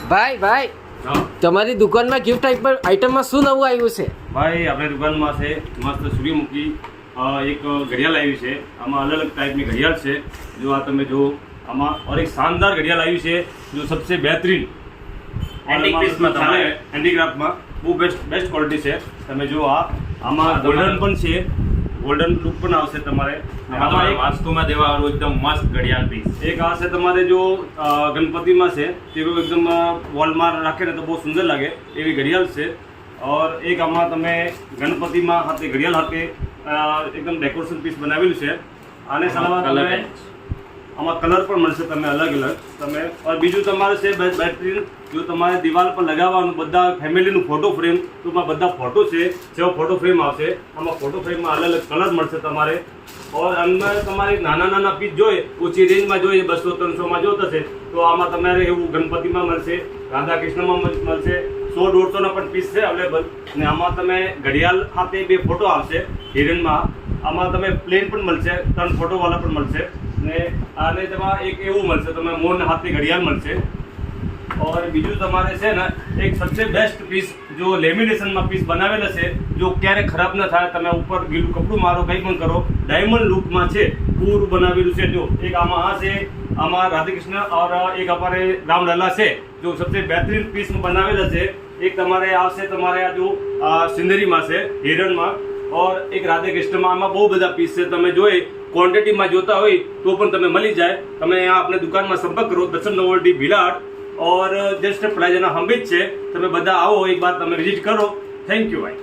ભાઈ ભાઈ તમારી દુકાનમાં ગિફ્ટ આઈટમમાં શું નવું આવ્યું છે? ભાઈ આપણી દુકાનમાં છે મસ્ત સૂર્યમુખી એક ઘડિયાળ આવી છે. આમાં અલગ અલગ ટાઈપની ઘડિયાળ છે. જો આ તમે જો આમાં और एक शानदार घड़ियाल आई है जो सबसे बेहतरीन एंटीक पीस में તમારે हैंडीक्राफ्ट માં બહુ બેસ્ટ ક્વોલિટી છે. તમે જો આમાં ગોલ્ડન પણ છે, ગોલ્ડન લુક પણ આવશે તમારે. આમાં એક વાસ્તુમાં દેવા વાળું એકદમ મસ્ત ઘડિયાળ પીસ એક આ છે તમારે જો ગણપતિમાં છે તેવું એકદમ વોલમાં રાખે ને તો બહુ સુંદર લાગે એવી ઘડિયાળ છે. और એક આમાં તમે ગણપતિમાં હાથે ઘડિયાળ હાથે એકદમ ડેકોરેશન પીસ બનાવેલું છે. આને સાલામાં આમાં કલર પણ મળશે તમે અલગ અલગ તમે. और બીજું તમારે છે બેટરી જો તમારે દિવાલ પર લગાવવાનું બધા ફેમિલીનું ફોટો ફ્રેમ તો બધા ફોટો છે જેવો ફોટો ફ્રેમ આવશે. આમાં ફોટો ફ્રેમમાં અલગ અલગ કલર મળશે તમારે. और અંદર તમારે નાના નાના પીસ જોઈએ ઓછી રેન્જમાં જોઈએ 200-300માં જોતા છે તો આમાં તમારે એવું ગણપતિમાં મળશે, રાધા કૃષ્ણમાં મળશે, 100-150ના પણ પીસ છે અવેલેબલ. ને આમાં તમે ઘડિયાળ સાથે 2 ફોટો આવશે હિરણમાં. આમાં તમે પ્લેન પણ મળશે, 3 ફોટોવાળા પણ મળશે. ને આને તેમાં એક એવું મળશે તમે મોર હાથની ઘડિયાળ મળશે. और બીજું તમારે છે ને એક સબસે બેસ્ટ પીસ જો લેમિનેશનમાં પીસ બનાવેલા છે જો ક્યારે ખરાબ ન થાય તમે ઉપર ગીલું કપડું મારો કંઈ પણ કરો ડાયમંડ લુકમાં છે પૂરું બનાવેલું છે. જો એક આમાં આ છે, આમાં રાધાકૃષ્ણ और એક અમારે રામલલા છે જો સબસે બેહતરીન પીસ બનાવેલા છે. એક તમારે આવશે તમારે આ જો સિંદરીમાં છે હિરણમાં और એક રાધાકૃષ્ણમાં. આમાં બહુ બધા પીસ છે. તમે જોઈ ક્વોન્ટિટીમાં જોતા હોય તો પણ તમે મળી જાય. તમે અહીંયા આપણે દુકાનમાં સંપર્ક કરો દર્શન નોવલ્ટી ભીલાડ और जस्ट प्राइज हम भी છે. તમે બધા આવો એક બાર તમે વિઝિટ કરો. થેન્ક યુ ભાઈ.